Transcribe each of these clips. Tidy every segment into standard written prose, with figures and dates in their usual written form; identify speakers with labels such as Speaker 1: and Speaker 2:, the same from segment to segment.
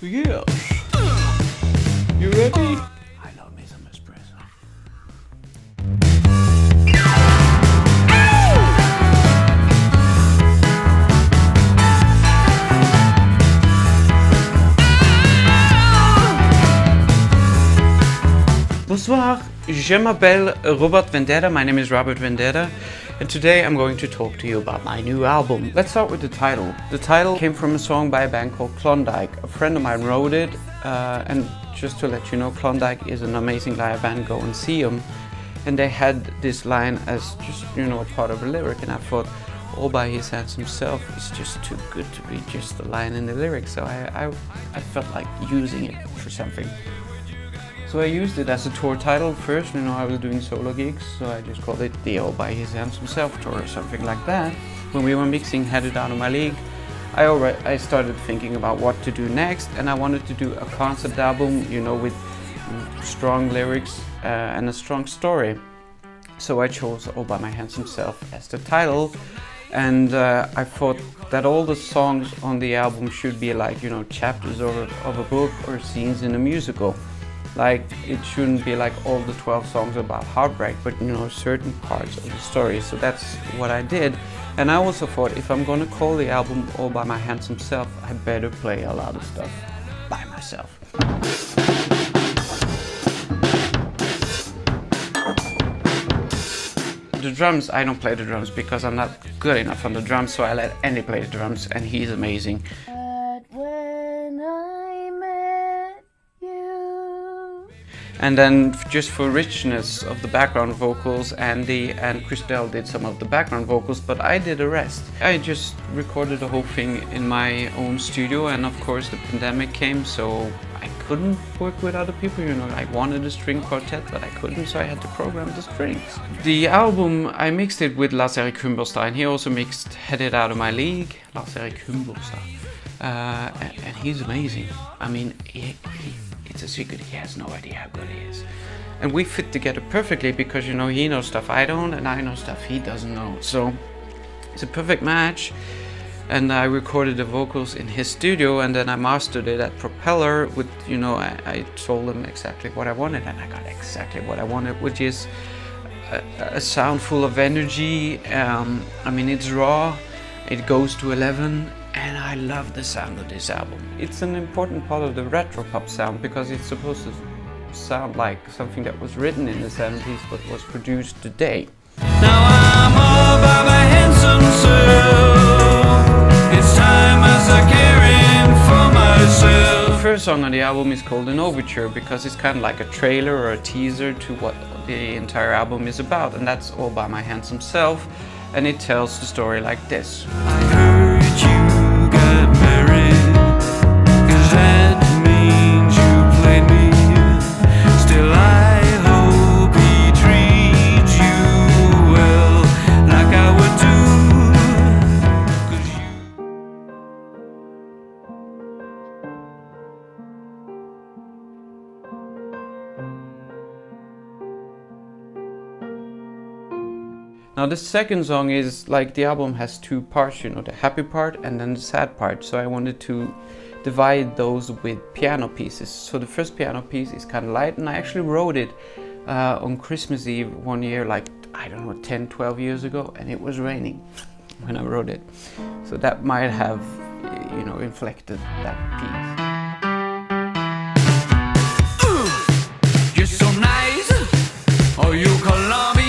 Speaker 1: Yes. You ready? I love me some espresso. Bonsoir, je m'appelle Robert Vendetta. My name is Robert Vendetta. And today I'm going to talk to you about my new album. Let's start with the title. The title came from a song by a band called Klondike. A friend of mine wrote it, and just to let you know, Klondike is an amazing live band. Go and see them. And they had this line as just, a part of a lyric, and I thought, all by his hands himself is just too good to be just a line in the lyric. So I felt like using it for something. So I used it as a tour title first. I was doing solo gigs, so I just called it the All By His Hands Himself tour or something like that. When we were mixing Had It Out of My League, I started thinking about what to do next, and I wanted to do a concept album, with strong lyrics and a strong story. So I chose All By My Hands Himself as the title, and I thought that all the songs on the album should be like, chapters of a book or scenes in a musical. Like, it shouldn't be like all the 12 songs about heartbreak, but certain parts of the story. So that's what I did. And I also thought, if I'm gonna call the album All By My Hands Himself, I better play a lot of stuff by myself. The drums, I don't play the drums because I'm not good enough on the drums, so I let Andy play the drums, and he's amazing. And then just for richness of the background vocals, Andy and Christelle did some of the background vocals, but I did the rest. I just recorded the whole thing in my own studio, and of course the pandemic came, so I couldn't work with other people. I wanted a string quartet, but I couldn't, so I had to program the strings. The album, I mixed it with Lars-Erik Humberstad, and he also mixed Had It Out of My League, Lars-Erik Humberstad. And he's amazing. I mean, it's a secret, he has no idea how good he is. And we fit together perfectly because, he knows stuff I don't, and I know stuff he doesn't know. So it's a perfect match. And I recorded the vocals in his studio, and then I mastered it at Propeller with, I told him exactly what I wanted, and I got exactly what I wanted, which is a sound full of energy. It's raw, it goes to 11, and I love the sound of this album. It's an important part of the retro pop sound because it's supposed to sound like something that was written in the 70s but was produced today. Now I'm all by my handsome self. It's time as I caring for myself. The first song on the album is called An Overture because it's kind of like a trailer or a teaser to what the entire album is about, and that's All By My Handsome Self, and it tells the story like this. I heard you got married, 'cause that means you played me. Still I hope he treats you well, like I would do. 'Cause Now the second song is like the album has two parts, the happy part and then the sad part. So I wanted to divide those with piano pieces. So the first piano piece is kind of light, and I actually wrote it on Christmas Eve one year, like, 10, 12 years ago, and it was raining when I wrote it. So that might have, inflected that piece. You're so nice, oh you Colombian.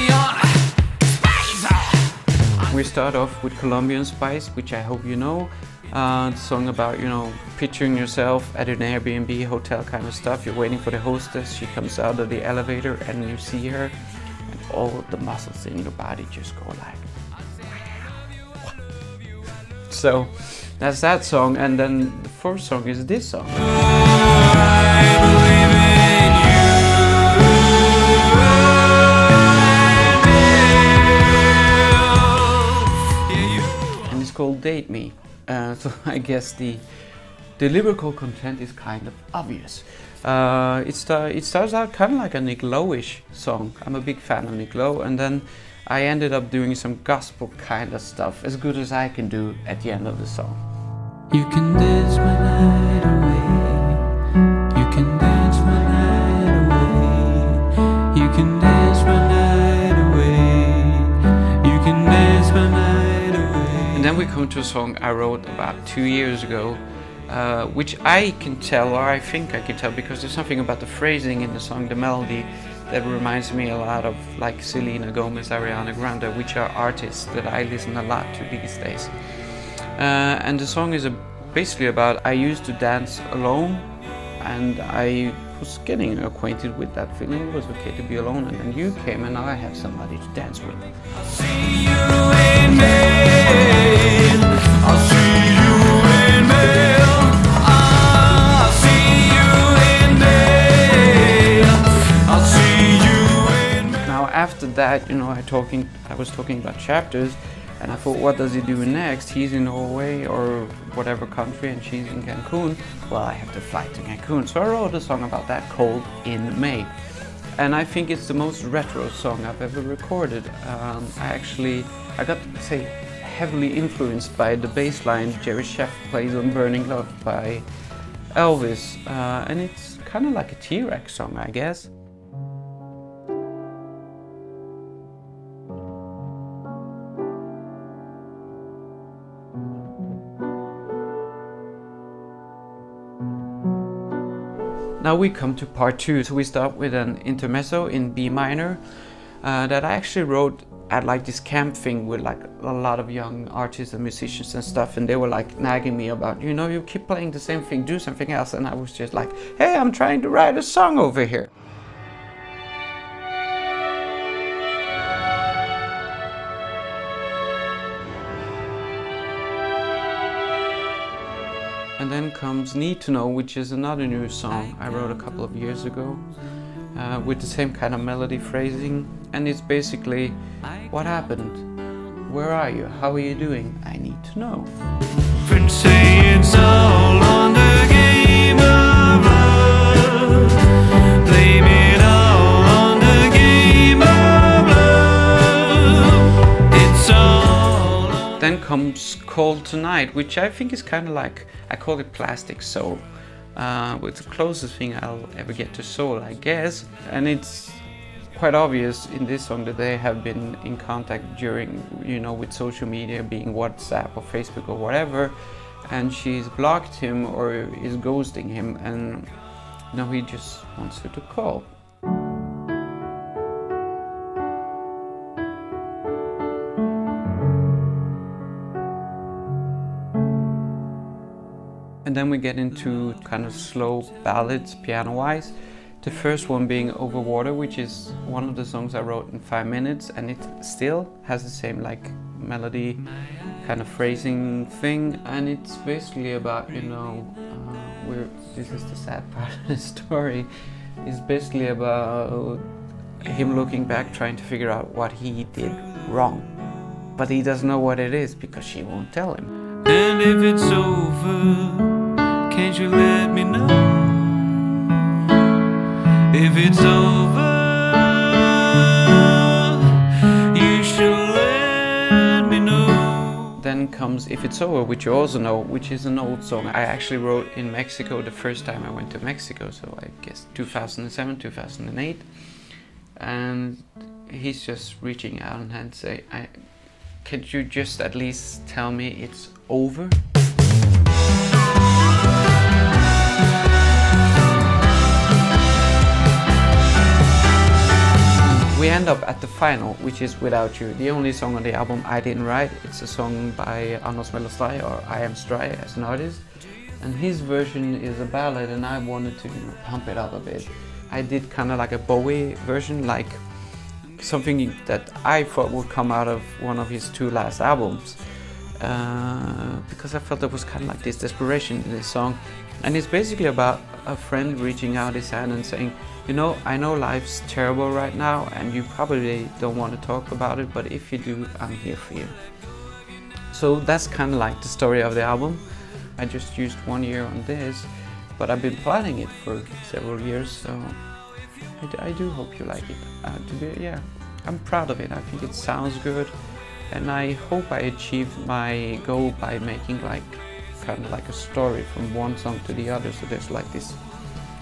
Speaker 1: We start off with Colombian Spice, which I hope you know. The song about, picturing yourself at an Airbnb hotel kind of stuff. You're waiting for the hostess, she comes out of the elevator and you see her, and all of the muscles in your body just go like, wow. So that's that song, and then the fourth song is this song. I believe in you. Called Date Me. So I guess the lyrical content is kind of obvious. It starts out kind of like a Nick Lowe-ish song. I'm a big fan of Nick Lowe, and then I ended up doing some gospel kind of stuff, as good as I can do at the end of the song. You can dance my night away. song I wrote about 2 years ago, which I can tell, or I think I can tell, because there's something about the phrasing in the song, the melody, that reminds me a lot of like Selena Gomez, Ariana Grande, which are artists that I listen a lot to these days. And the song is basically about, I used to dance alone, and I was getting acquainted with that feeling. It was okay to be alone, and then you came, and now I have somebody to dance with.
Speaker 2: I'll see you in May. I'll see you in May. I'll see you in May. I'll see you in May.
Speaker 1: Now after that, you know, I was talking about chapters, and I thought, what does he do next? He's in Norway or whatever country, and she's in Cancun. Well, I have to fly to Cancun. So I wrote a song about that called In May. And I think it's the most retro song I've ever recorded. I got to say, heavily influenced by the bass line Jerry Sheff plays on Burning Love by Elvis. And it's kind of like a T-Rex song, I guess. Now we come to part 2. So we start with an intermezzo in B minor that I actually wrote at like this camp thing with like a lot of young artists and musicians and stuff, and they were like nagging me about, you know, you keep playing the same thing, do something else. And I was just like, hey, I'm trying to write a song over here. And then comes Need to Know, which is another new song I wrote a couple of years ago with the same kind of melody phrasing. And it's basically, what happened? Where are you? How are you doing? I need to know.
Speaker 2: Friends say it's all on the game of love. Blame it all on the game of love. It's all on.
Speaker 1: Then comes Cold Tonight, which I think is kind of like, I call it plastic soul. It's the closest thing I'll ever get to soul, I guess. And it's quite obvious in this song that they have been in contact during, you know, with social media, being WhatsApp or Facebook or whatever, and she's blocked him or is ghosting him, and now he just wants her to call. And then we get into kind of slow ballads, piano-wise. The first one being Over Water, which is one of the songs I wrote in 5 minutes, and it still has the same like melody, kind of phrasing thing. And it's basically about, you know, this is the sad part of the story. It's basically about him looking back, trying to figure out what he did wrong. But he doesn't know what it is because she won't tell him.
Speaker 2: And if it's over, can't you let me know? If it's over, you should let me know.
Speaker 1: Then comes If It's Over, which you also know, which is an old song I actually wrote in Mexico the first time I went to Mexico, so I guess 2007, 2008. And he's just reaching out and say, "Could you just at least tell me it's over?" We end up at the final, which is Without You, the only song on the album I didn't write. It's a song by Anders Stray, or I Am Stray as an artist, and his version is a ballad, and I wanted to, you know, pump it up a bit. I did kind of like a Bowie version, like something that I thought would come out of one of his 2 last albums, because I felt there was kind of like this desperation in this song. And it's basically about a friend reaching out his hand and saying, you know, I know life's terrible right now and you probably don't want to talk about it, but if you do, I'm here for you. So that's kind of like the story of the album. I just used 1 year on this, but I've been planning it for several years, so I do hope you like it. Yeah, I'm proud of it. I think it sounds good, and I hope I achieved my goal by making like kind of like a story from one song to the other, so there's like this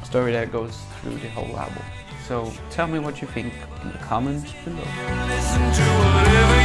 Speaker 1: story that goes through the whole album. So tell me what you think in the comments below.
Speaker 2: Listen to whatever